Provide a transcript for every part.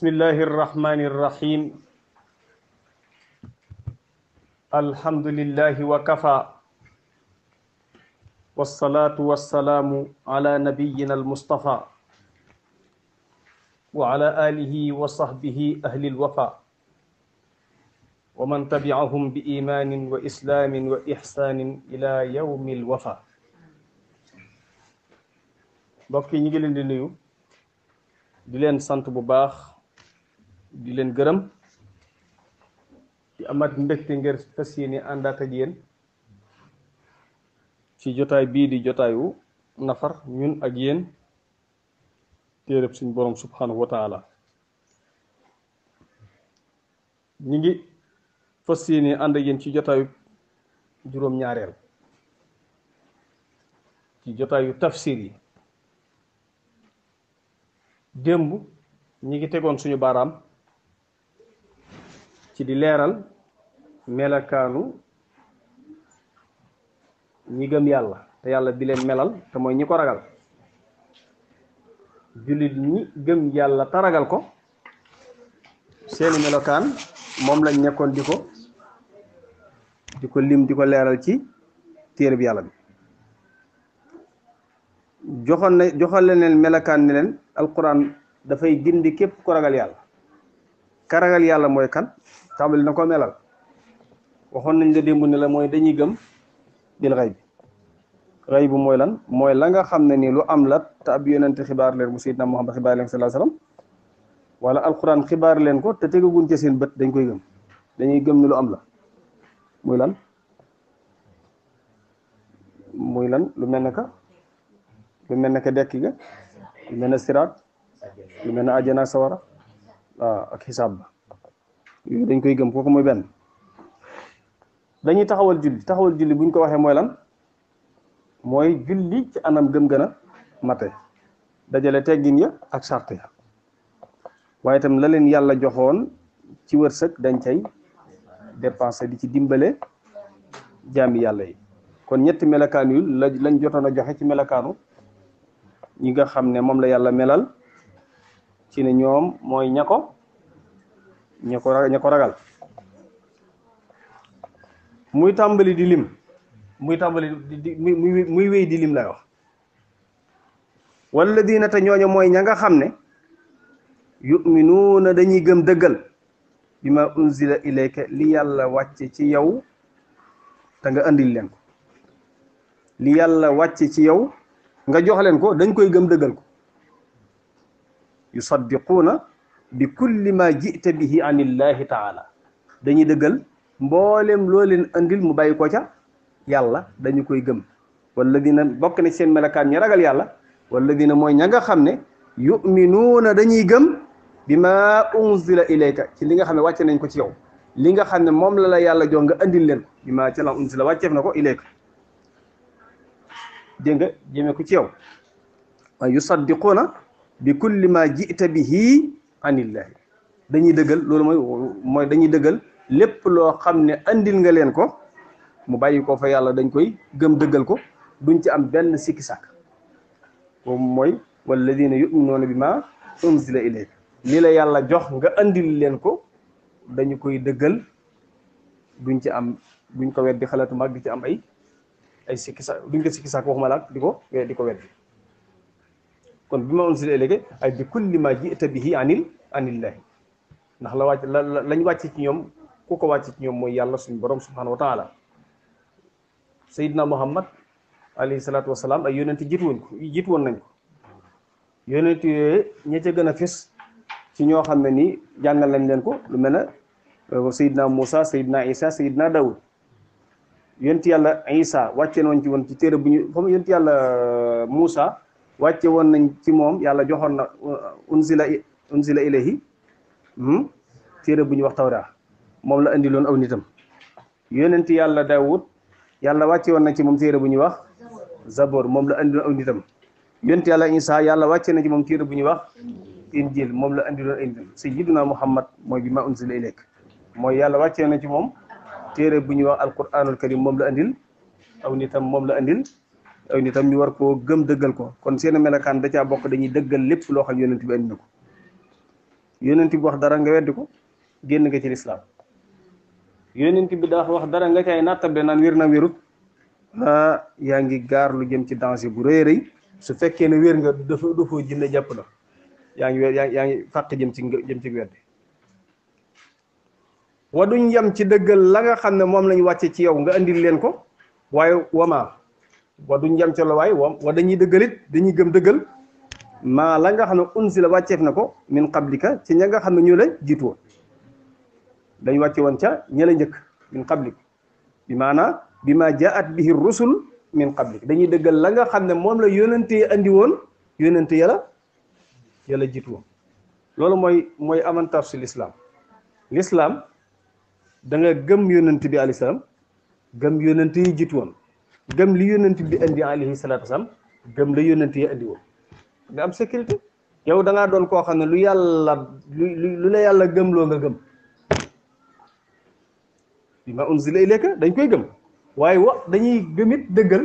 بسم الله الرحمن الرحيم الحمد لله وكفى والصلاة والسلام على نبينا المصطفى وعلى آله وصحبه أهل الوفاء ومن تبعهم بإيمان وإسلام وإحسان إلى يوم الوفاء بقي نيجي لين دي نيو di leen sant bu baax di leen gërëm di amat mbégte ngir fas yéene àndaat ak yéen ci jotaay bii di jotaayu nafar ñun ak yéen téereb suñ borom subhanahu wa taala ñi ngi fas yéene ànd ak yéen ci jotaayu juróom-ñaareel ci jotaayu tafsir yi démb ñi ngi tegoon suñu baaraam ci di leeral melakaanu ñi gëm yàlla te yàlla di leen melal te mooy ñi ko ragal jullit ñi gëm yàlla te ragal ko seeni melokaan moom lañ nekkoon di ko lim di ko leeral ci téere bi yàlla bi joxal leen melakaan ni leen alquran dafay gindi képp ko ragal yàlla ka ragal yàlla mooy kan tàmbali na ko melal waxoon nañ la démb ne la mooy dañuy gëm bil xay bu mooy lan mooy la nga xam ne ni lu am la te ab yonente xibaar leen mu sayyidna Muhammad xibaar leen sallallahu alayhi wasallam wala alquran xibaar leen ko te tegaguñ ca seen bët dañ koy gëm dañuy gëm ni lu am la muy lan lu mel ne ka lu mel ne que dekki ga lu mel ne siraat lu mel ne àjjana sawara ak xisaab ba yooyu dañ koy gëm kooku mooy benn dañuy taxawal julli bu ñu ko waxee mooy lan mooy julli ci anam gëm gën a mate dajale teggin ya ak sart ya waaye itam la leen yàlla joxoon ci wërsëg dañ cay dépensé di ci dimbale jaami yàlla yi kon ñetti melakaan yu lañ jotoon a joxe ci melakaanu ñi nga xam ne moom la yàlla melal ci ne ñoom mooy ña ko ragal muy tàmbali di lim muy wéy di lim lay wax walladina te ñooñu mooy ña nga xam ne yuminuuna dañuy gëm dëggal bima unzila ilayka li yàlla wàcce ci yow te nga andil leen ko li yàlla wàcce ci yow nga jox leen ko dañ koy gëm dëggal ko yusaddiquuna bi kulli ma jita bihi anillahi taala dañuy dëggal mboolem loo leen andil mu bàyyi ko ca yàlla dañu koy gëm walladina bokk na seen melakaan ñi ragal yàlla walladina mooy ña nga xam ne yuminuuna dañuy gëm bi ma unzila ilayka ci li nga xam ne wàcce nañ ko ci yow li nga xam ne moom la yàlla jox nga andil leen ko bi ma ci la unzila wàcceef na ko ilayka dégg nga jëmee ko ci yow waaye yusaddiquuna bi kulli ma jita bihi anillahi dañuy dëggal loolu mooy dañuy dëggal lépp loo xam ne andil nga leen ko mu bàyyi ko fa yàlla dañ koy gëm dëggal ko duñ ci am benn sikki sàkk boobu mooy walladina yuminuuna bi ma unzila ilayka li la yàlla jox nga andil leen ko dañu koy dëggal duñ ko weddi xalaatu mag di ci am ay sikki sa duñ ko sikki saak waxuma laak di ko weddi kon bi ma unzila ilayka ay bi kulli ma jita bihi anillahi ndax lañ wàcc ci ñoom ku ko wàcc ci ñoom mooy yàlla suñu borom subhanahu wa taala sayyidna Muhammad alayhi salaatu wasalaam ay yonent jiitu woon nañ ko yonent yooyu ña ca gën a fes ci ñoo xam ne nii jàngal nañ leen ko lu mel ne sayyidna Musa sayyidna Isa sayyidna Dawud yonent yàlla Isa wàcce woon ci woon ci téere bu ñu xam yonent yàlla Musa wàcce woon nañ ci moom yàlla joxoon na unzila ilayhi téere bu ñu wax Tawra moom la indiloon aw nitam yonent yàlla Dawud yàlla wàcce woon na ci moom téere bu ñuy wax Zabor moom la indiloon aw nitam yonent yàlla Isa yàlla wàcce na ci moom téere bu ñuy wax Injil moom la indiloon aw nitam sayyiduna Muhammad mooy bi ma unzila ilayka mooy yàlla wàcce na ci moom téere bu ñuy wax alquranul karim moom la andil aw nitam ñu war koo gëm dëggal ko kon seen melakaan da caa bokk dañuy dëggal lépp loo xam yonent bi andi na ko yonent bi wax dara nga weddi ko génn nga ci lislaam yonent bi daa wax dara nga cay nattable naan wér na wérut yaa ngi gaar lu jëm ci danger bu rëy rëy su fekkee ne wér nga dafoo jinne jàpp la yaa ngi fàq jëm ci weddi wa duñ yem ci dëggal la nga xam ne moom lañ wàcce ci yow nga andil leen ko waaye wamaa wa duñ yem ca la waaye wa dañuy dëggalit dañuy gëm dëggal maa la nga xam ne unsila wàcceef na ko min qablika ci ña nga xam ne ñu la jiitu woon dañ wàcce woon ca ña la njëkk min qablik bi maanaa bi ma jaat bihi rusul min qablik dañuy dëggal la nga xam ne moom la yónente yi andi woon yónente yàlla jiitu woon loolu mooy avantage si l'islam da nga gëm yónente bi alayhi salaam gëm yónente yi jiitu woon gëm li yónente bi andi alayhi salaatu wasalaam gëm la yónente yi andi woon nga am sécurité yow da ngaa doon koo xam ne lu la yàlla gëmloo nga gëm bi ma unzila ilayka dañ koy gëm waaye dañuy gëmit dëggal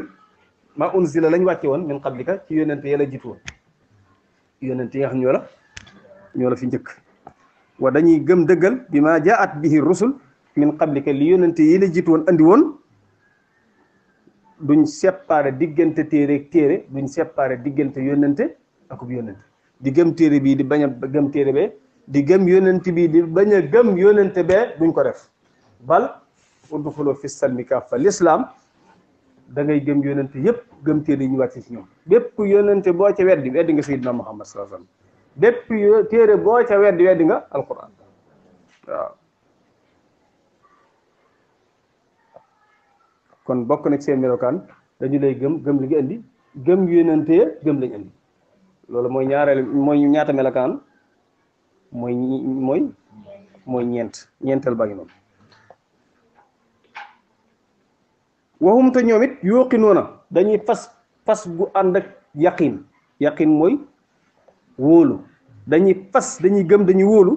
ma unzila lañ wàcce woon min qablika ci yónente yàlla jiitu woon yónente yi nga xam ñoo la fi njëkk wa dañuy gëm dëggal bi ma jaat bihi rusul min qablika li yónente yi la jiitu woon andi woon duñ séparé diggante téere ak téere duñ séparé diggante yónente akub yónente di gëm téere bii di bañ a gëm téere bee di gëm yónente bii di bañ a gëm yónente bee duñ ko def bal udxulu fi salmi kaffa l'islam da ngay gëm yónente yëpp gëm téere yi ñu wàcc ci ñoom bépp yónente boo ca weddi nga sayyidina Muhammad sallallahu alayhi wasallam bépp téere boo ca weddi nga alquran waaw kon bokk na ci seen melokaan dañu lay gëm li nga indi gëm yónente ya gëm lañ indi loolu mooy ñaata melokaan mooy ñeenteel baa ngi noonu waxum te ñoom it yuqinoona dañuy fas gu ànd ak yaqin mooy wóolu dañuy gëm dañuy wóolu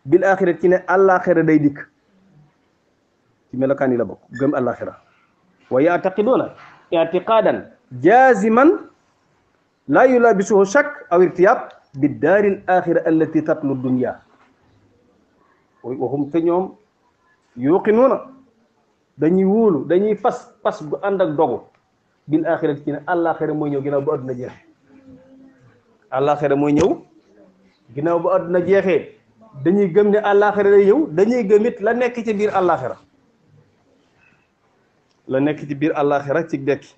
bil axirat ci ne àllaaxira day dikk ci melokaan yi la bokk gëm àllaaxira wa yaataqiduuna i'tiqaadan jaaziman laa yulaabisuhu shakk aw irtiyaab bi daaril axira allati tatlu dunya waxum te ñoom yuqinuuna dañuy wóolu dañuy fas gu ànd ak dogu bil axira ci ne àllaaxira mooy ñëw ginnaaw ba àdduna jeexee àllaaxira mooy ñëw ginnaaw ba àdduna jeexee dañuy gëm ne àllaaxira day ñëw dañuy gëm it la nekk ci biir àllaaxira ci dekki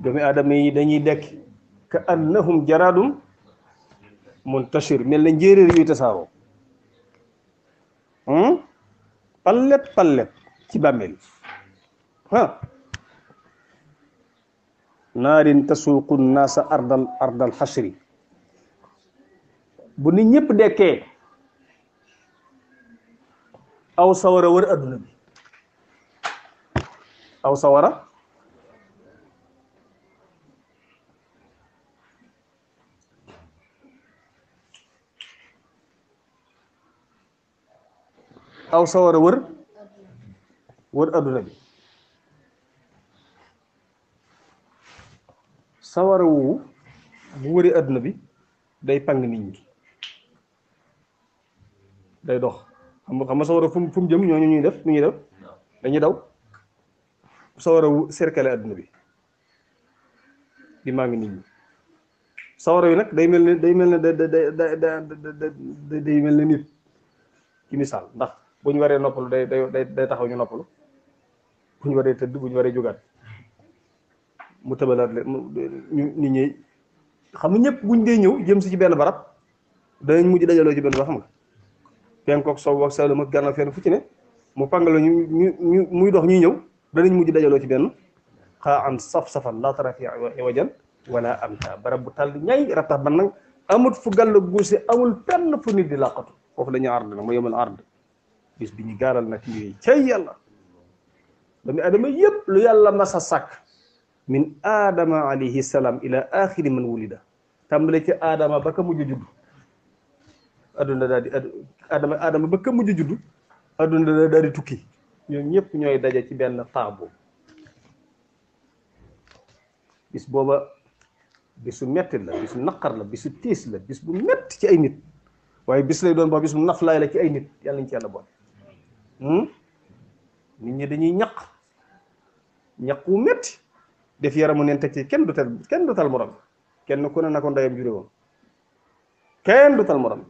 doomi aadama yi dañuy dekki ka annahum jaraadum muntashir mel na njéeréer yuy tasaaroo pallet ci bàmmeel naarin tasuuqu naasa ardal xashri bu nit ñëpp dekkee aw sawara wër adduna bi aw sawara wër adduna bi sawara woowu bu wëri adduna bi day pang nit ñi day dox xam nga sawara fu mu jëm ñooñu ñuy def dañuy daw sawara wu cercle adduna bi di maa ngi nit ñi sawara yi nag day mel ne nit ci misaal ndax bu ñu waree noppalu day taxaw ñu noppalu bu ñu waree tëdd bu ñu waree jógaat mu tëbalaat leen nit ñi xam nga ñëpp buñ dee ñëw jëm si ci benn barab danañ mujj dajaloo ci benn barab xam nga penkook sow ak salum ak gànnaaw fenn fu ci ne mu pangalo ñu muy dox ñuy ñëw danañ mujj dajaloo ci benn xaa an saf-safan laa tara fi wajan wala amta barab bu tàll ñay rattax ban nag amut fu gàll guuse amul penn fu nit di làqatu foofu la ñu ard nag mu yemal ard bis bi ñu gaaral nag yooyu cay yàlla doomi adama yëpp lu yàlla masa sàkk min aadama alayhi salaam ila axiri man wulida tàmbale ci aadama ba ka mujj judd adduna daal di aadama ba ka mujj judd adduna daal di tukki ñoom ñëpp ñooy daje ci benn taabo bis booba bisu metti la bisu naqar la bisu tiis la bis bu metti ci ay nit waaye bis lay doon boo bis bu naflaay la ci ay nit yàlla ñu ci yàlla boole nit ñi dañuy ñaq wu metti def yaramu neen teg ci kenn du tal morom kenn ku ne na ko ndeyam jure woon kenn du tal morom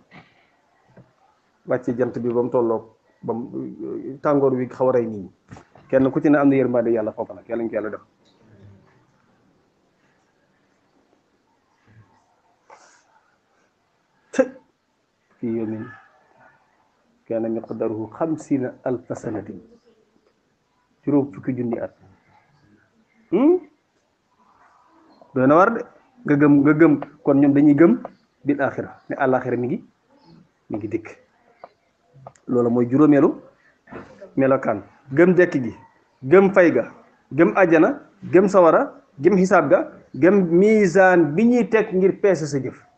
wàcce jant bi ba mu tolloog ba mu tàngoor wi xaw a rey nit ñi kenn ku ci ne am na yërmande yàlla foofu nag yàlla ñu ko yàlla def fii yawmin kaana miqdaruhu 50,000 sanatin juróom fukki junni at doy na war de nga gëm kon ñoom dañuy gëm bil axira ne àlaxira mi ngi dikk loolu mooy juróomeelu melokaan gëm dekk gi gëm fay ga gëm àjjana gëm sawara gëm xisaab ga gëm misaan bi ñuy teg ngir peese sa jëf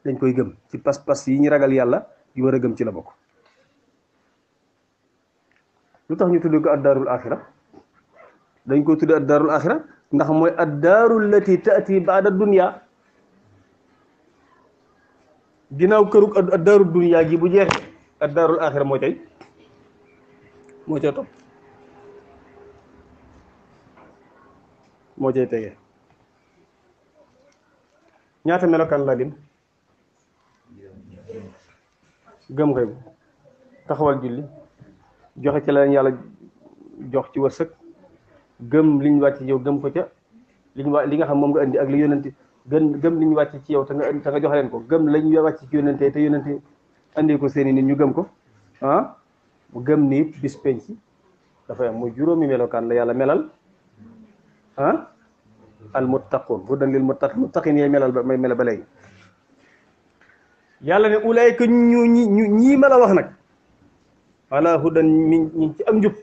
dañ koy gëm ci pas-pas yi ñu ragal yàlla yu war a gëm ci la bokk lu tax ñu tudd ko addaarul axira dañ ko tudd addaarul axira ndax mooy addaarul lati taati baada dunya ginnaaw këru addaarul dunya gi bu jeexee addaarul axira moo cay topp moo cay tegee ñaata melokaan la lim gëm koy taxawal julli joxe ci la leen yàlla jox ci wërsëg gëm liñ wàcc ci yow gëm ko ca li nga xam moom nga indi ak li yónnante gëm liñ wàcc ci yow te nga joxe leen ko gëm lañ wàcc ci yónnante te yónnante andi ko seeni nit ñu gëm ko mu gëm ni bis penc dafay am muy juróomi melokaan la yàlla melal al muttaqun hudan lil muttaqin yay melal may mela ba léegi yàlla ne ulayka ñii ma la wax nag ala hudan ñi ci am njub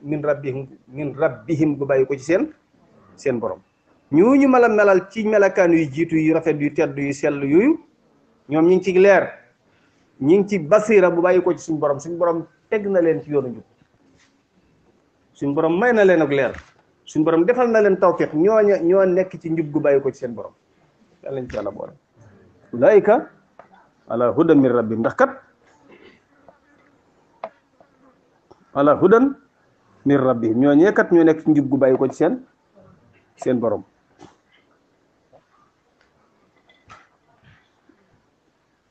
min rabbihim bu bàyyi ko ci seen borom ñu ma la melal ci melakaan yu jiitu yu rafet yu tedd yu sell yooyu ñoom ñi ngi ci leer ñi ngi ci basira bu bàyyi ko ci suñu borom teg na leen ci yoonu njub suñu borom may na leen ak leer suñu borom defal na leen tawfiq ñoo nekk ci njub gu bàyyi ko ci seen borom yàlla ñu ci yàlla boole ulaayika ala hudan min rabbihim ndax kat ala hudan min rabbihim ñoo kat ñoo nekk ci njub gu bàyyi ko ci seen borom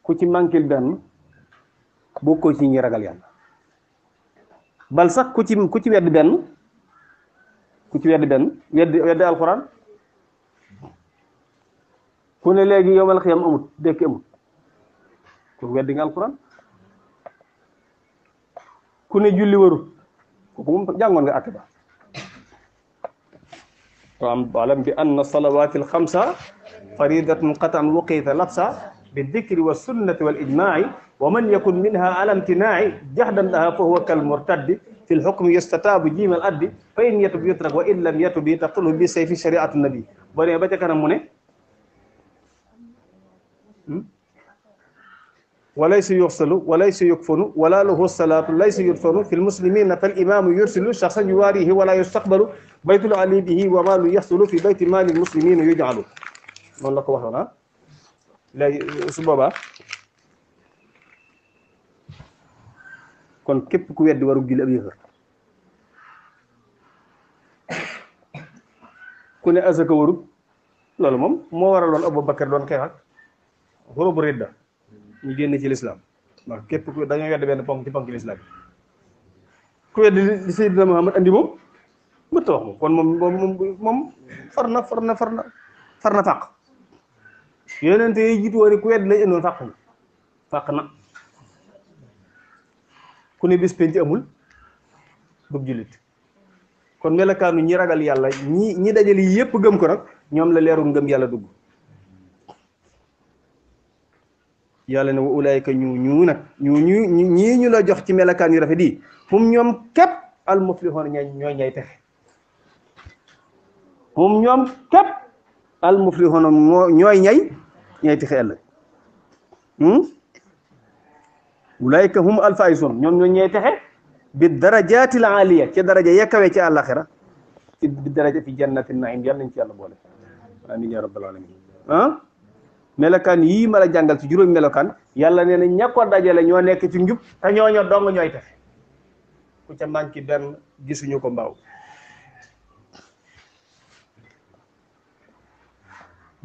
ku ci manquil benn bokkoo ci ñi ragal yàlla bal sax ku ci wedd benn weddi alxuraan ku ne léegi yowmal xiyam amut dekki amut ku weddi nga alxuraan ku ne julli warut kooku moom jàngoon nga àtte ba waalam bi anna salawaati alxamsa faridatun qatan wuqita labsa bi dikri wa sunnati wal ijmaai wa man yakun minha ala imtinaai jahdan laha fa huwa kal murtaddi fi lxukmi yustataabu jiimal addi fa in yatub yutrak wa in lam yatub taqtulhu bi sayfi shariatu nabi boo demee ba ca kanam mu ne walaysa yuxsalu walaysa yukfanu wala lahu salaatu laysa yudfanu fi lmuslimina fal imaamu yursilu shaxsan yuwaarihi wala yustaqbalu baytul ali bihi wa maalu yaxsulu fi bayti maali lmuslimina yujcalu noonu la ko waxoon léegi su boobaa kon képp ku weddi waru julli ab yëfër ku ne asaka warut loolu moom moo waraloon Abubakar doon xeex ak xurubu ridda ñu génn ci lislaam ndax képp ku dañoo weddi benn ponk ci ponk lislaam ku weddi li Seydina Muhammad andi moom mëtta wax moom kon moom far na fàq yonente yi jiitu woon ku weddi lañ indoon fàq na ku ne bis penc amul bëgg jullit kon melakaanu ñi ragal yàlla ñi dajale yépp gëm ko nag ñoom la leeru ngëm yàlla dugg yàlla ne wa ulaayka ñii ñu la jox ci melakaan yu rafet yi hum ñoom képp al muflixoon ñooy ñay texe hum ñoom képp al muflixoon ñooy ñay texe ëllëg ulaayka hum alfaisun ñoom ñooy ñay texe bi darajaatil aliya ca daraja ya kawe ci àllaxira fi daraja fi jannati naim yàlla nañ ci yàlla boole amiin ya rabbal alamin ah melokaan yii ma la jàngal ci juróomi melokaan yàlla nee na ña ko dajale ñoo nekk ci njub te ñooño dong ñooy texe ku ca manqué benn gisuñu ko mbaaw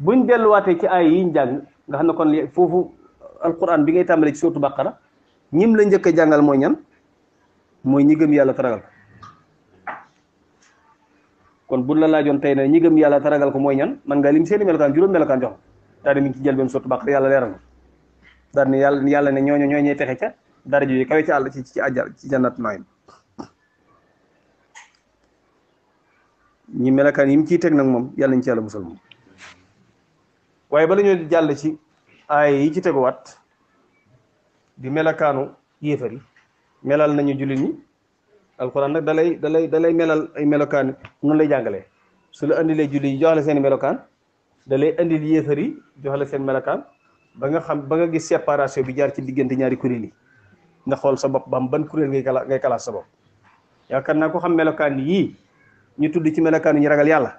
buñ delluwaatee ci ay yi ñu jàng nga xam ne kon foofu alquran bi ngay tàmbalee ci sootu baqara ñim la njëkk a jàngal mooy ñan mooy ñi gëm yàlla taragal kon buñ la laajoon tey ne ñi gëm yàlla taragal ko mooy ñan man nga lim seeni melokaan juróom melokaan jox daal di mi ngi ci jël benn sootu baqara yàlla leeral na daal ne yàlla ne ñooñu ñooy ñuy texe ca daraja yi kawe ci àll ci àjjal ci jannat naim ñi melokaan yi mu ciy teg nag moom yàlla ñu ci yàlla musal moom waaye bala ñoo jàll ci ay yi ci teguwaat di melokaanu yéefar yi melal nañu jullit ñi alxuraan nag dalay melal ay melokaan noonu lay jàngalee su la andilee jullit yi jox la seen melokaan dalay andil yéefar yi jox la seen melokaan ba nga gis séparation bi jaar ci diggante ñaari kuréel yi nga xool sa bopp ba am ban kuréel ngay kalaas sa bopp yaakaar naa ko xam melokaan yii ñu tudd ci melokaan ñu ragal yàlla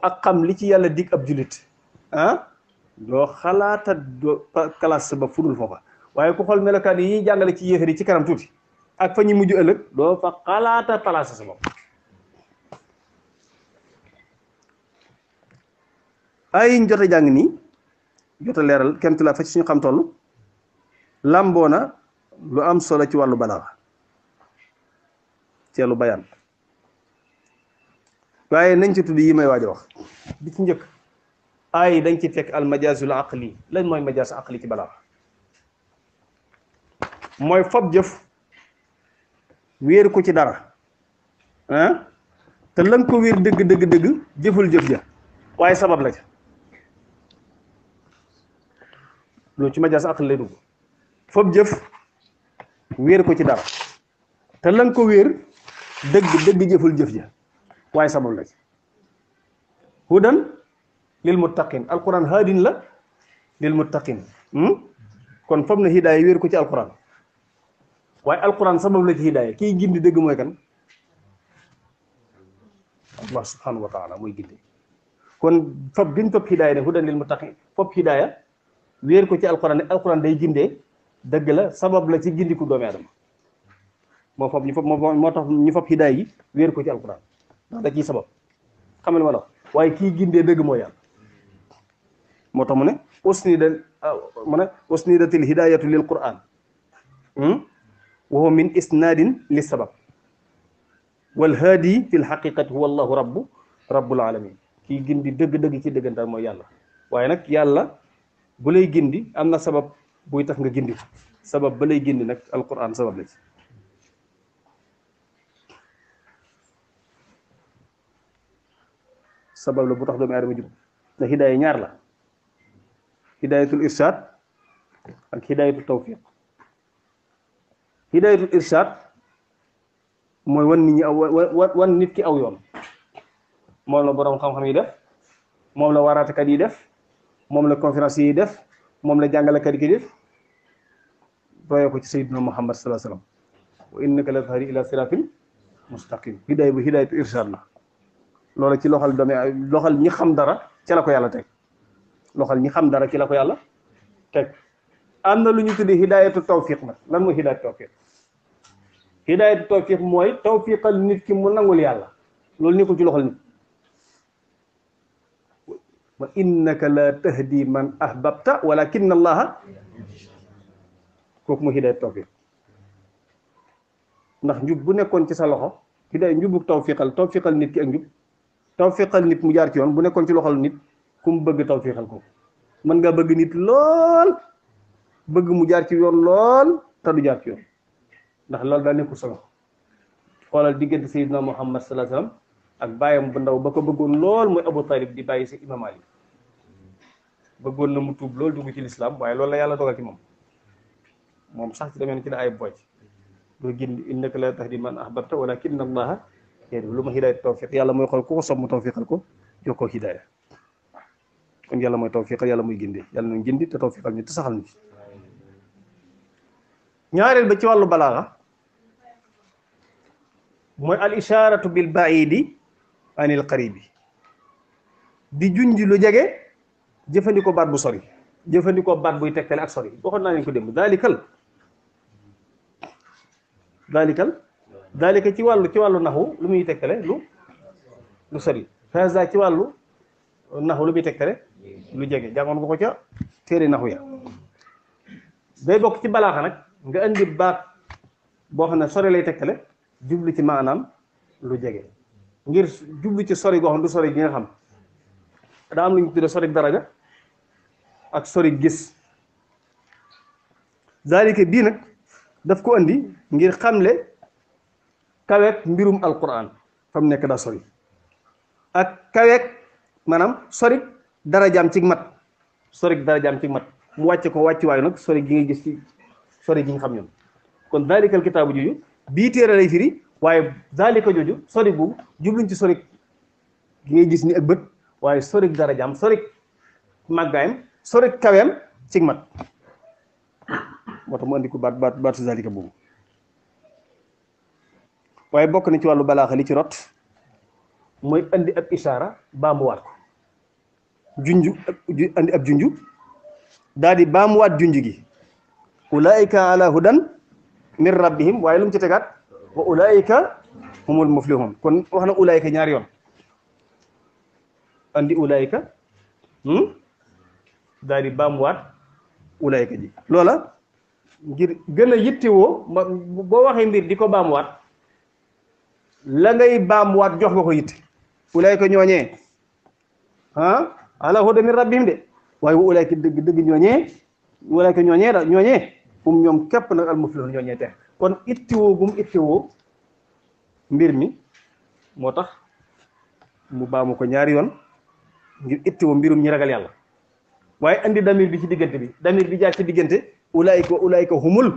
ak xam li ci yàlla dig ab jullit doo xalaata doo kalaas sa bopp fudul foofa waaye ku xool melokaan yi ñuy jàngale ci yéefar yi ci kanam tuuti ak fa ñu mujj ëllëg doo fa xalaata palaasa sa bopp ay yiñ jot a jàng nii jot a leeral kenn la fa ci suñu xam toll làmboo na lu am solo ci wàllu balaaxa ceelu bayaan waaye nañ ci tudd yi may waaj a wax bi ci njëkk ay dañ ci fekk al majaasul aqli lan mooy majaas aqli ci balaaxa mooy fob jëf wéer ko ci dara te lan ko wéer dëgg jëful jëf ja waaye sabab la ca loolu ci majaas aqli lay dugg fob jëf wéer ko ci dara te lan ko wéer dëgg jëful jëf ja waaye sabab la ca hudan lil muttaqin alquran haadin la lil muttaqin kon fob na hidaaya wéer ko ci alquran waaye alquran sabab la ci hidaaya kiy gindi dëgg mooy kan allah subhanahu wa taala mooy gindi kon fob giñ fob hidaaya ne hudan lil muttaqin fob hidaaya wéer ko ci alquran ne alquran day gindee dëgg la sabab la ci gindiku doomi aadama moo tax ñu fob hidaaya yi wéer ko ci alquran ndax da ciy sabab xam nga ma la waaye kii gindee dëgg mooy yàlla moo tax mu ne usnidatil hidayatu lil quran wa huwa min isnadin li sabab wal haadi fil haqiqati huwa allahu rabbul alamin kii gindi dëgg ci dëggantaan mooy yàlla waaye nag yàlla bu lay gindi am na sabab buy tax nga gindi sabab ba lay gindi nag alquran sabab la ci sabab la bu tax doomu aadama jub na hidaaya ñaar la hidayatul irshad ak hidayatul tawfiq hidayatul irshad mooy wan nit ki aw yoon moom la boroom xam-xam yi def moom la waaraatekat yi def moom la conférence yi def moom la jàngalekat yi def doyee ko ci sayyidina muhammad sallallahu alayhi wasallam wa innaka la tahdi ila siratin mustaqim hidayatul irshad la loolu ci loxal ñi xam dara ci la ko yàlla teg loxal ñi xam dara ci la ko yàlla teg am na lu ñu tuddee hidaayatu tawfiq nag lan mooy hidaayatu tawfiq hidaayatu tawfiq mooy tawfiqal nit ki mu nangul yàlla loolu nekkul ci loxal nit wa innaka la tahdi man ahbabta walakinna allaha kooku mooy hidaayatu tawfiq ndax njub bu nekkoon ci sa loxo hidaay njubuk tawfiqal nit ki ak njub tawfiqal nit mu jaar ci yoon bu nekkoon ci loxol nit ku mu bëgg tawfiqal ko mën nga bëgg nit lool bëgg mu jaar ci yoon lool te du jaar ci yoon ndax loolu daa nekkul solo xoolal diggante Seydina Muhammad sallallahu alayhi wasallam ak bàyyam bu ndaw ba ko bëggoon lool mooy Abu Talib di bàyyi si Imam Ali bëggoon na mu tuub loolu dugg ci lislaam waaye loolu la yàlla dogal ci moom sax ci demee ci la ay bocc doo gindi innaka la tahdi man ahbabta walakinna allaha yahdi lu ma hidaayat tawfiq yàlla mooy xool ku ko sopp mu tawfiqal ko jox ko hidaaya kon yàlla mooy tawfiqal yàlla muy gindi yàlla nañ gindi te tawfiqal ñu te saxal ñu ñaareel ba ci wàllu balaaxa mooy al isharatu bil baidi anil qaribi di junj lu jege jëfandikoo baat bu sori jëfandikoo baat buy tegtale ak sori waxoon naa leen ko démb daalika ci wàllu naxu lu muy tegtale lu sori haza ci wàllu naxu lu muy tegtale lu jege jàngoon nga ko ca téere naxu ya day bokk ci balaaxa nag nga indi baat boo xam ne sori lay tegtale jublu ci maanaam lu jege ngir jublu ci sori goo xam du sori gi nga xam daa am lu ñu tudde sori daraja ak sori gis zalika bii nag daf ko andi ngir xamle kaweek mbirum alquran fa mu nekk daa sori ak kaweek maanaam sori darajaam ci mat mu wàcce ko wàcc waayu nag sori gi nga gis ci sori gi nga xam ñoom kon zalikal kitaabu jooju bii téere lay firi waaye zalika jooju sori boobu jubluñ ci sori gi ngay gis ni ak bët waaye sori darajaam sori màggaayam sori kaweem ci mat moo tax mu andi ko baat zalika boobu waaye bokk na ci wàllu balaaxa li ci rot mooy andi ab ishaara baamuwaat ko andi ab junju daal di baamuwaat junj gi ulaika ala hudan min rabbihim waaye lu mu ci tegaat wa ulaika humul muflihun kon wax na ulaika ñaari yoon andi ulaika daal di baamuwaat ulaika ji loola ngir gën a yittewoo boo waxee mbir di ko baamuwaat la ngay baamuwaat jox nga ko yitte ulaika ñooñee ala hudan min rabbihim de waaye wa ulaika dëgg ñooñee um ñoom képp nag al muflihun ñooñee te kon ittewoo gum ittewoo mbir mi moo tax mu baamu ko ñaari yoon ngir ittewoo mbirum ñi ragal yàlla waaye andi damir bi ci diggante bi damir bi jaar ci diggante ulaika humul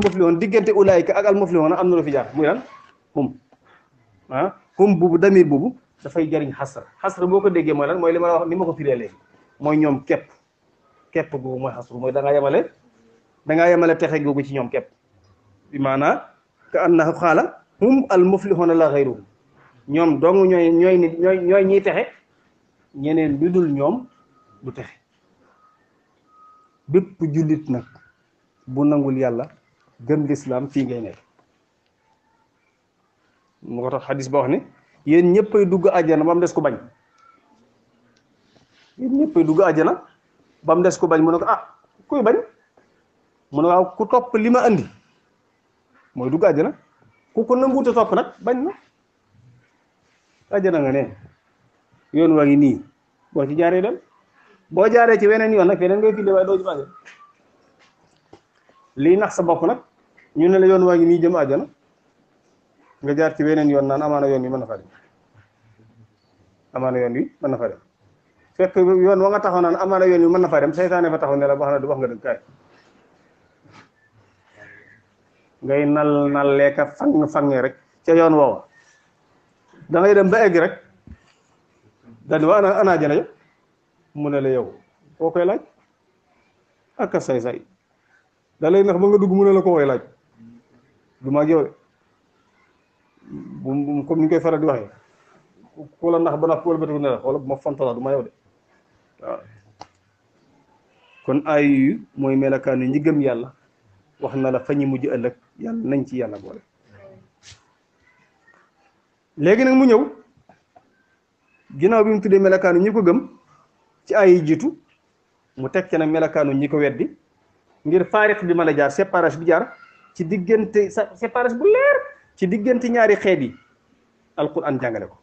muflihun diggante ulaika ak al muflihun am na lu fi jaar muy lan hum bubu damir bubu dafay jariñ xasra boo ko déggee mooy lan mooy li ma la wax ni ma ko firee léegi mooy ñoom képp googu mooy xasru mooy da ngaa yemale texe googu ci ñoom képp bi maanaa ka annahu xaala hum al muflihuna la xayruhum ñoom dong ñooy ñiy texe ñeneen lu dul ñoom du texe bépp jullit nag bu nangul yàlla gëm lislaam fii ngay nekk mu ko tax xadis ba wax ne yéen ñëppay dugg àjjana ba mu des ko bañ mu ne ko kuy bañ mu ne waaw ku topp li ma andi mooy dugg àjjana ku ko nanguute topp nag bañ na àjjana nga ne yoon waa ngi nii boo ci jaaree dem boo jaaree ci weneen yoon nag feneen ngay file waaye doo ci àjjana lii nax sa bopp nag ñu ne la yoon waa ngi nii jëm àjjana nga jaar ci weneen yoon naan amaana yoon wi mën na fa dem fekk yoon wa nga taxaw naan amaana yoon wi mën na fa dem seytaane fa taxaw ne la wax na du wax nga dëgg kaay ngay nal leeka fange rek ca yoon woowa da ngay dem ba egg rek daal di waa ana àjjana ja mu ne la yow koo koy laaj ak say da lay nax ba nga dugg mu ne la ko koy laaj du ma ak yow de comme ni ñu koy faral di waxee ku la nax ba nax ku la bëtiku ne la wala bu ma fonta du ma yow de waaw kon ay yu mooy melakaanu ñi gëm yàlla wax na la fa ñi mujj ëllëg yàlla nañ ci yàlla boole léegi nag mu ñëw ginnaaw bi mu tuddee melakaanu ñi ko gëm ci ay jiitu mu teg ci nag melakaanu ñi ko weddi ngir faariq bi mën a jaar séparage bi jaar ci diggante séparage bu leer ci diggante ñaari xeet yi alquran jàngale ko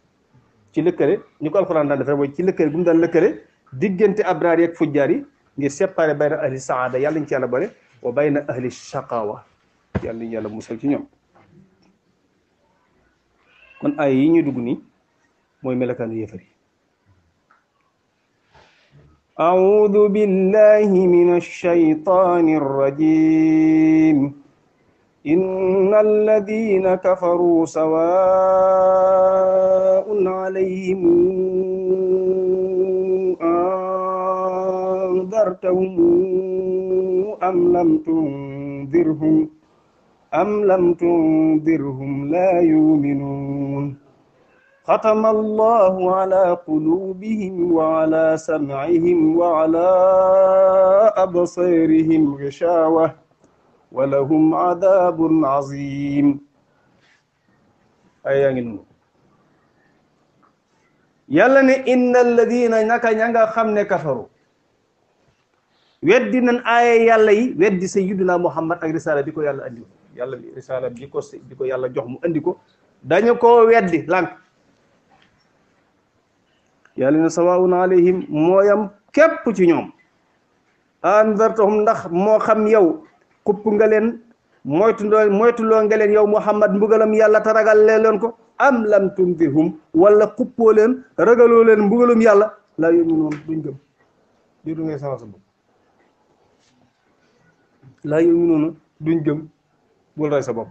ci lëkkale ni ko alquran daan defee mooy ci lëkkale bu mu daan lëkkale diggante abraar yi ak fujjaar yi ngir séparé bayna ahli saada yàlla ñu ci yàlla bare wa bayna ahli shaqawa yàlla ñu yàlla musal ci ñoom kon ay yi ñu dugg nii mooy melakaanu yéefar yi أعوذ بالله من الشيطان الرجيم إن الذين كفروا سواء عليهم أنذرتهم أم لم تنذرهم لا يؤمنون xatama allahu ala qulubihim wa ala sam'ihim wa ala absarihim gishawa wa lahum adabun azim. ay yaa ngi noonu yàlla ne inna alladina naka ña nga xam ne kafaru weddi nan aaya yàlla yi weddi sayyiduna muhammad ak risala bi ko yàlla andi yàlla risala bi ko yàlla jox mu andi ko dañu ko weddi lànk yàlla ne sawaun alayhim mooyam képp ci ñoom anzartahum ndax moo xam yow xupp nga leen moytuloo nga leen yow muhammad mbugalam yàlla te ragal leen ko am lam tundirhum wala xuppoo leen ragaloo leen mbugalum yàlla laa yuminuun duñ gëm diitu ngay sama sa bopp laa yuminuuna duñ gëm bul rey sa bopp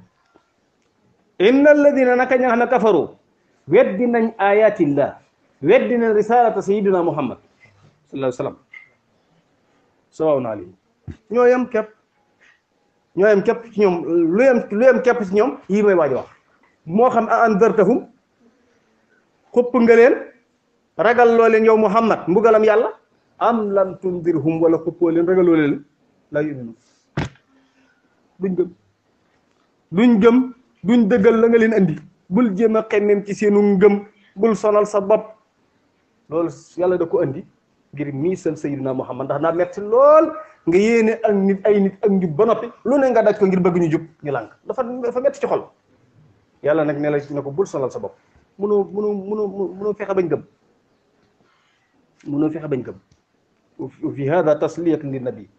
inna alladina naka ña xam ne kafaru weddi nañ ayatillah weddi nañ risalata sayidina muhammad sallallahu alayhi wa sallam sawaun alayhim ñoo yem képp ci ñoom lu yem képp ci ñoom yii may waaj wax moo xam a andartahum xupp nga leen ragal loo leen yow muhammad mbugalam yàlla am lam tundirhum wala xuppoo leen ragaloo leen laa yuminu duñ gëm duñ dëggal la nga leen andi bul jéem a xemmem ci seenu ngëm bul sonal sa bopp loolu yàlla da ko andi ngir miisal sayyidina muhammad ndax naa metti lool nga yéene ak nit ay nit ak njub ba noppi lu ne nga daj ko ngir bëgg ñu jub ñu lànk dafa metti ci xol yàlla nag ne ko bul sonal sa bopp mënoo fexe bañ gëm fi hada tasliyat li nabi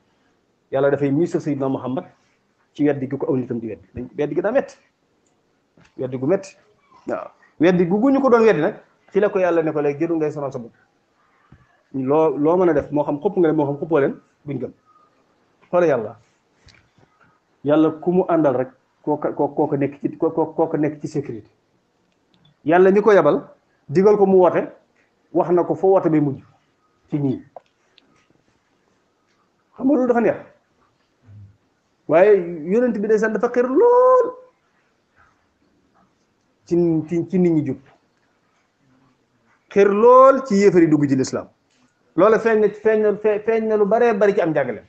yàlla dafay miisal sayyidina muhammad ci weddi gi ko aw nitam di weddi gi daa metti weddi gu metti waaw weddi gu ñu ko doon weddi nag ci la ko yàlla ne ko léegi jëru ngay sonal sa bopp loo mën a def moo xam xupp nga leen moo xam xuppoo leen buñ gëm xoole yàlla ku mu àndal rek kooka nekk ci sécurité yàlla ñi ko yebal digal ko mu woote wax na ko foo woote bay mujj ci ñii xam nga loolu dafa neex waaye yonent bi ndeysaan dafa xër lool ci nit ñi jub xër lool ci yéefari dugg ci lislaam loolu feeñ na lu baree bari ci am njàngale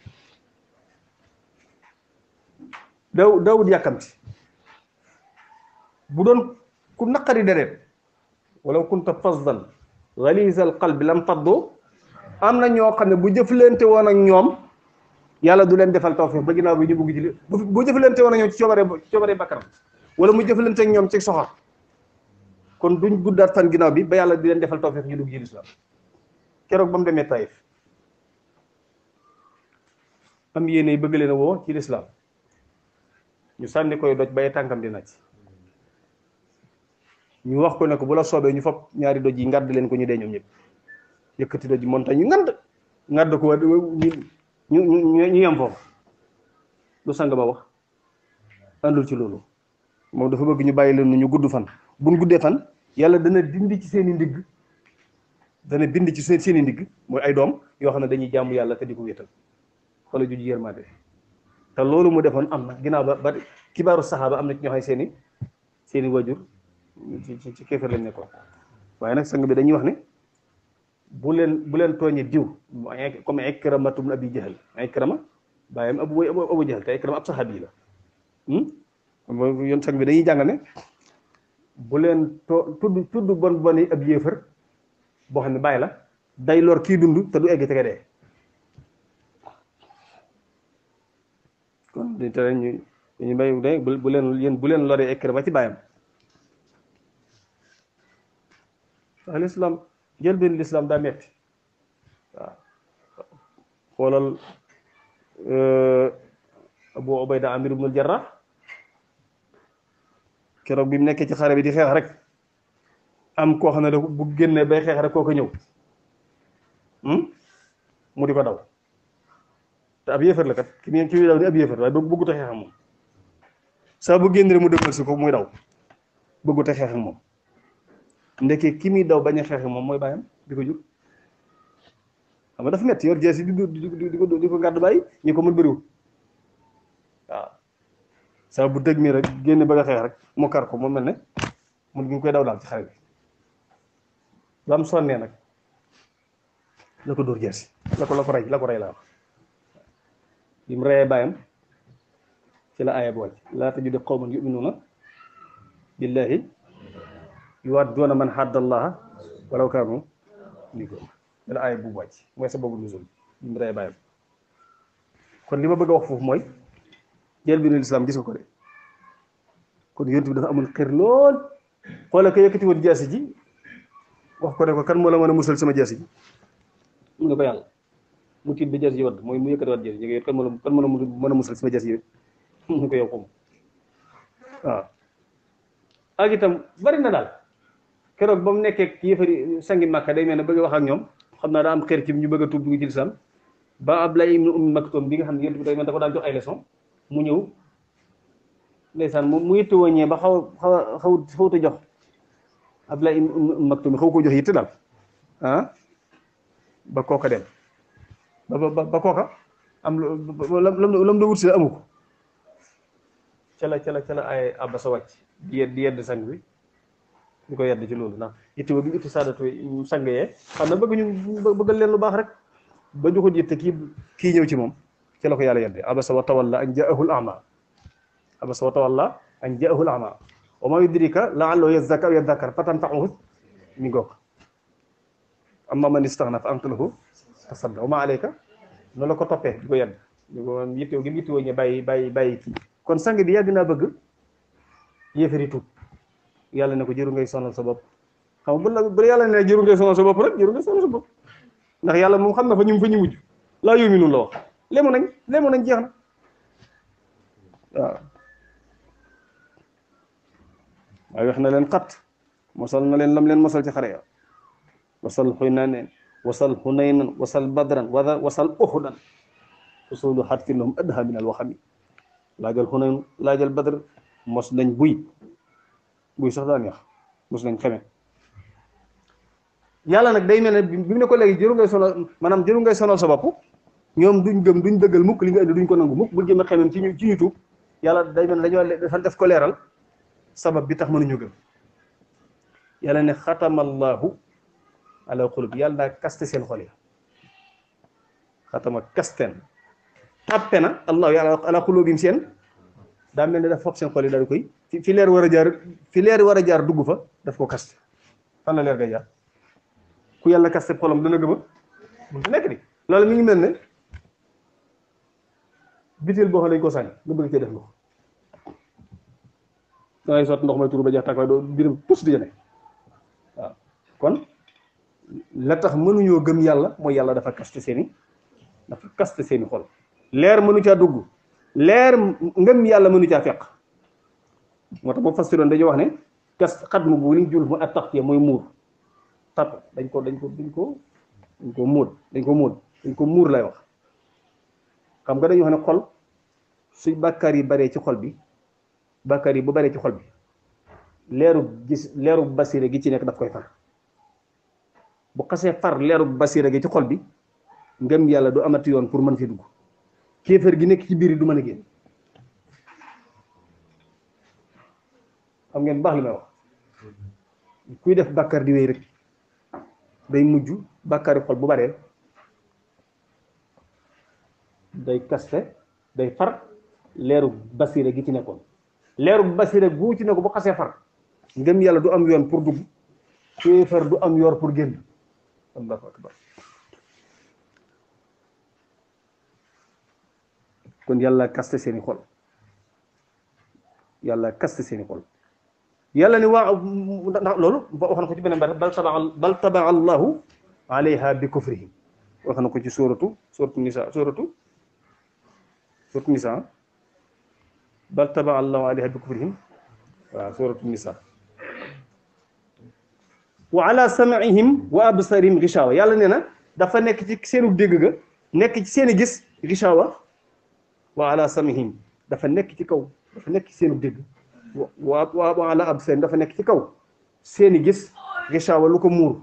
Daawud yàkkamti bu doon ku naqari deret wala kunta fasdan ghalizal qalbi lam faddu am na ñoo xam ne bu jëflante woon ak ñoom yàlla du leen defal tawfiq ba ginnaaw bi ñu bugg ci bu jëflante woon ak ñoom ci coobare bakkanam wala mu jëflante ak ñoom ci soxor kon duñ guddaat fan ginnaaw bi ba yàlla di leen defal tawfiq ñu dugg ci lislaam keroog ba mu demee Taïf am yéene bëgg leen a woo ci lislaam ñu sànni koy doj bay tànkam di naaj ñu wax ko ne ko bu la soobee ñu fop ñaari doj yi ngàdd leen ko ñu dee ñoom ñëpp yëkkati doj yi montagne ñu ngàdd ko ñu yem foofu lu sang ba wax àndul ci loolu moom dafa bëgg ñu bàyyi leen ñu gudd fan buñ guddee fan yàlla dana dindi ci seen i ndigg dana bind ci seen i ndigg mooy ay doom yoo xam ne dañuy jaamu yàlla te di ko wéetal wala juji yërmande te loolu mu defoon am na ginnaaw ba kibaaru saxaaba am na ci ñoo xam ne seeni wajur ci kéefar lañ nekkoon waaye nag sang bi dañuy wax ne bu leen tooñee diw comme Ikramatu ibn Abi Jahl Ikrama bàyyam Abu Jahl te Ikrama ab saxaabi la yoon sang bi dañuy jàng ne bu leen tudd bon yi ab yéefar boo xam ne bàyyi la day lor kii dund te du egg te nga dee kon di tere ñu bay de bu leen loree Ikrama ci bàyyam ndax lislaam jël benn lislaam daa metti waaw xoolal Abu Ubayda Amir ibnul Jarrah keroog bi mu nekkee ci xare bi di xeex rek am koo xam ne da bu génnee bay xeex rek koo ko ñëw mu di ko daw te ab yéefar la kat ki muy daw ni ab yéefar waaye bëggut a xeex ak moom saa bu génn rek mu dëggal si ko muy daw bëggut a xeex ak moom ndeke ki muy daw bañ a xeex ak moom mooy bàyyam di ko jur xam nga dafa metti yor jeesi di ko ngàdd bàyyi ñi ko mën bëriwul waaw saa bu dëgg mi rek génn bëgg a xeex rek mu kar ko mu mel ne mun ngi koy daw daal ci xare bi ba mu sonnee nag la ko dóor jeesi la ko rey la wax bi mu reyee bàyyam ci la aaya bi wàcc laa tajidu qawman yu'minuuna billahi yuwadduuna man hadda allaha walaw kaanu li ko ci la aaya bu wàcc mooy sababu nuzul bi mu reyee bàyyam kon li ma bëgg a wax foofu mooy jël bi nu lislaam gis nga ko de kon yonent bi dafa amul xër lool xoola ko yëkkati woon jaasi ji wax ko ne ko kan moo la mën a musal sama jaasi ji mun nga ko yàlla mu tiit ba jaasi ji wadd mooy mu yëkkati waat jaasi ji kan moo la mën a musal sama jaasi ji mu ko yow xom waaw ak itam bari na daal keroog ba mu nekkee yëfari sangi Màkka day mel ne bëgg a wax ak ñoom xam naa daa am xër ci ñu bëgg a tuub dugg ci lislaam ba Abdullah ibn Umm Maktum bi nga xam ne yonent bi day mel da ko daan jox ay leçon mu ñëw ndeysaan mu yitte woññee ba xawta jox Abdullah ibn Umm Maktum xaw ko jox yitte daal ba kooka dem ba kooka am lam da wut si amu ko ca la ay Abasa wàcc di yedd sang bi ñu ko yedd ci loolu ndax yitte bi mu itti saadatu sang yee xam na bëggal leen lu baax rek ba ñu ko jiite kii ñëw ci moom ci la ko yàlla yedde abasa wa tawalla an jaahu al-a'ma abasa wa tawalla an jaahu al-a'ma wa ma yudrika la'allahu yazakka aw yadhakkar fatanfa'uhu mi ngoog amma man istaghna fa anta lahu tasadda wa ma alayka noonu la ko toppee di ko yedd di ko yittewoo gi mu yittewoo ñu bàyyi kii kon sang bi yàgg naa bëgg yéefari tuub yàlla ne ko jëru ngay sonal sa bopp xam nga bu yàlla ne jëru ngay sonal sa bopp rek jëru ngay sonal sa bopp ndax yàlla moom xam na fa ñu mujj laa yóomi nun la wax léemu nañ jeex na waaw waaye wax na leen xat mosal na leen lam leen mosal ci xare ya wasal xuynaanen wasal xunaynan wasal badran wasal uxudan usulu xatfin lahum adha min al waxami laajal xunayn laajal badr mos nañ buy sax daa neex mos nañ xeme yàlla nag day mel ne bi mu ne ko léegi jëru ngay sonal sa bopp ñoom duñ gëm duñ dëggal mukk li nga indi duñ ko nangu mukk bu jëm a xemem ci ñu tuub yàlla day mel ne dañoo def ko leeral sabab bi tax mënuñu gëm yàlla ne xatamallahu ala qulubi yàlla daa kaste seen xol ya xatama kasteen tàppe na allahu yàlla ala qulubihim seen daa mel ne dafa fopp seen xol yi daal di koy fi leer war a jaar dugg fa daf ko kaste fan la leer ga jaar ku yàlla kaste xolam dana gëma mun te nekk di loolu mi ngi mel ne bitéel boo xam ne dañ ko sànni nga bëgg cee def ndox dangay sotti ndox may turu ba jeex tàkk waaye doo biram tus di jane waaw kon la tax mënuñoo gëm yàlla mooy yàlla dafa kaste seeni xol leer mënu caa dugg leer ngëm yàlla mënu caa fekk moo tax boo fasiroon dañuy wax ne xat mu bu liñ jul mu at taxtiya mooy muur tàpp dañ ko muur lay wax xam nga dañuy wax ne xol su bàkkaar yi baree ci xol bi bàkkaar yi bu baree ci xol bi leeru basira gi ci nekk daf koy far bu xasee far leeru basira gi ci xol bi ngëm yàlla du amati yoon pour mën fi dugg kéefër gi nekk ci biir yi du mën a génn xam ngeen baax li may wax kuy def bàkkaar di wéy rek day mujj bàkkaari xol bu baree day kaste day far leeru basira gi ci nekkoon leeru basira gu ci nekkoon bu xasee far ngëm yàlla du am yoon pour dugg kéefër du am yoon pour génn allahu akbar kon yàlla kaste seeni xol yàlla ni waa ndax loolu wax na ko ci beneen bare bal tabaa allahu alayha bi kufrihim wax na ko ci suratu nisa bal tabaa allahu alayha bi kufrihim waaw suratu nisa wa ala sam'ihim wa absarihim gishawa yàlla nee na dafa nekk ci seenu dégg ga nekk ci seeni gis gishawa wa ala sam'ihim dafa nekk ci kaw dafa nekk ci seenu dégg wa ala absarihim dafa nekk ci kaw seeni gis gishawa lu ko muur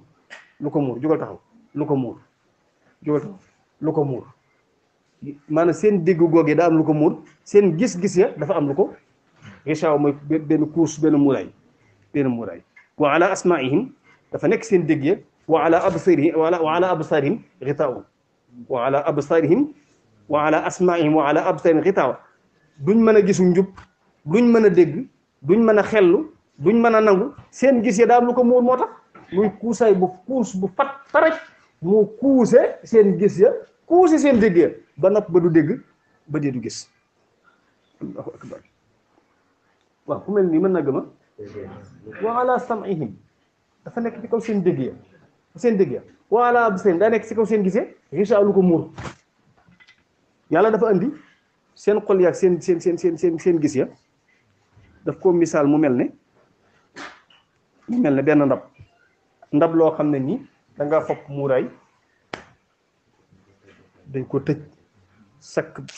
jugal taxaw lu ko muur maanaam seen dégg googee daa am lu ko muur seen gis-gis ya dafa am lu ko gishawa mooy benn couche benn muuraay wa ala asma'ihim dafa nekk seen dégg ya wa ala absarihim wa ala absarihim ghitaa'un wa ala absarihim wa ala asma'ihim wa ala absarihim ghitaa'un duñ mën a gisu njub duñ mën a dégg duñ mën a xellu duñ mën a nangu seen gis ya daa am lu ko muur moo tax muy kuusaay bu kuus bu fat faraj moo kuuse seen gis ya kuuse seen dégg ya ba nopp ba du dégg ba dee du gis allahu akbar waaw ku mel nii mën na gëma wa ala sam'ihim dafa nekk ci kaw seen dégg ya wa ala absarihim daa nekk ci kaw seen gis ya gisha lu ko muur yàlla dafa andi seen xol yaak seen gis ya daf ko misaal mu mel ne benn ndab loo xam ne nii da ngaa fopp muuraay dañ ko tëj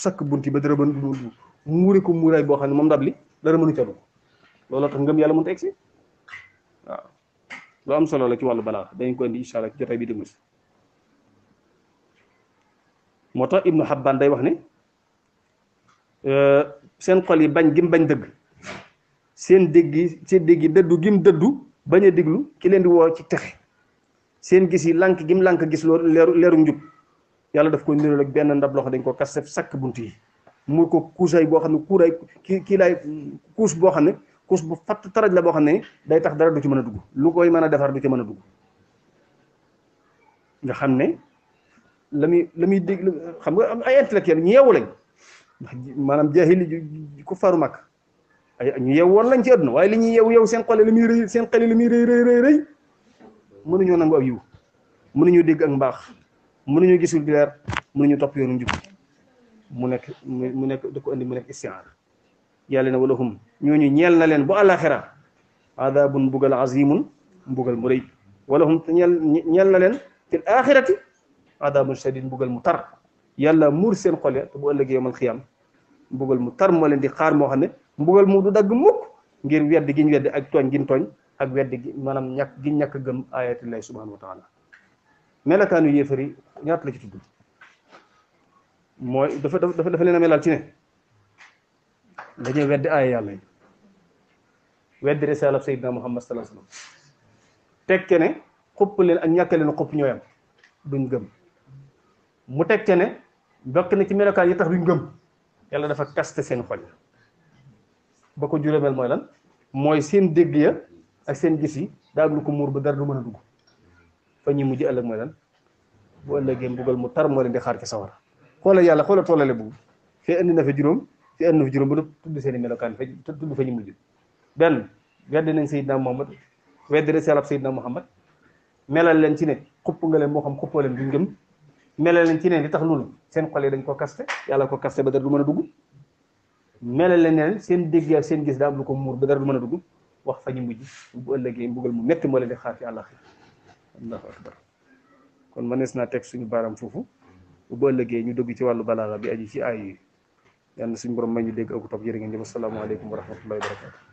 sakk bunti ba dara ba muure ko muuraay boo xam ne moom ndab li dara mënu ca dugg looloo tax ngëm yàlla mënut a egsi waaw lu am solo la ci wàllu balaa dañ ko indi incha allah ci jotaay bi déglu si moo tax Ibnu Habbaan day wax ne seen xol yi bañ gim bañ dëgg seen dégg yi dëddu gim dëddu bañ a déglu ki leen di woo ci texe seen gis yi lànk gim lànk gis loolu leeru njub yàlla daf ko nirool ak benn ndab loxo dañ ko kas def sakk bunt yi mu ko kuusaay boo xam ne kii laay kuus boo xam ne kuus bu fatt taraj la boo xam ne day tax dara du ci mën a dugg lu koy mën a defar du ci mën a dugg nga xam ne la muy dégg xam nga am ay intellectuel ñu yeewu lañ ndax maanaam jaahili ku faru mag ay ñu yeew woon lañ ci àdduna waaye li ñuy yeew seen xole li muy rëy seen xel li muy rëy mënuñoo nangu ak yiw mënuñoo dégg ak mbaax mënuñoo gisul di leer mënuñu topp yoonu njub mu nekk da ko andi mu nekk istiaar yàlla ne walahum ñooñu ñeel na leen bu àlaxira adabun mbugal azimun mbugal mu rëy walahum ñeel na leen fil axirati adabun shadid mbugal mu tar yàlla muur seen xol ya te bu ëllëgee yawmal xiyaam mbugal mu tar moo leen di xaar moo xam ne mbugal mu du dagg mukk ngir weddi giñ weddi ak tooñ giñ tooñ ak weddi gi maanaam ñàkk gëm ayatillahi subhanahu wa taala melakaanu yéefari ñaata la ci tudd mooy dafa leen a melal ci ne dañuy weddi aaya yàlla yi weddi risalab sayyidina muhammad sallallahu alayhi wasallam tekke ne xupp leen ak ñàkk leen xupp ñooyam duñ gëm mu tekke ne bokk na ci melokaan yi tax duñ gëm yàlla dafa kaste seen xol ba ko juróomeel mooy lan mooy seen dégg ya ak seen gis yi daa am lu ko muur ba dara du mën a dugg fa ñuy mujj ëllëg mooy lan bu ëllëgee mbugal mu tar moo leen di xaar ci sawara xoola tollale boobu fii indi na fa juróom fii indi na fa juróom ba tudd seen i melokaan fa tudd fa ñu mujj benn weddi nañ Seydina Muhammad weddi risalab Seydina Muhammad melal leen ci ne xupp nga leen moo xam xuppoo leen duñ gëm melal leen ci ne li tax loolu seen xol yi dañ ko kaste yàlla ko kaste ba dara du mën a dugg melal leen ne seen dégg ak seen gis daa am lu ko muur ba dara du mën a dugg wax fa ñu mujj bu ëllëgee mbugal mu metti moo leen di xaar ci àllaxira allahu akbar kon mënees naa teg suñu baaraam foofu bu ëllëgee ñu dugg ci wàllu balaaga bi aji ci ay yi yàlla suñu borom may ñu dégg ak topp jërë ngeen jëf asalaamaaleykum wa rahmatullahi wa barakatu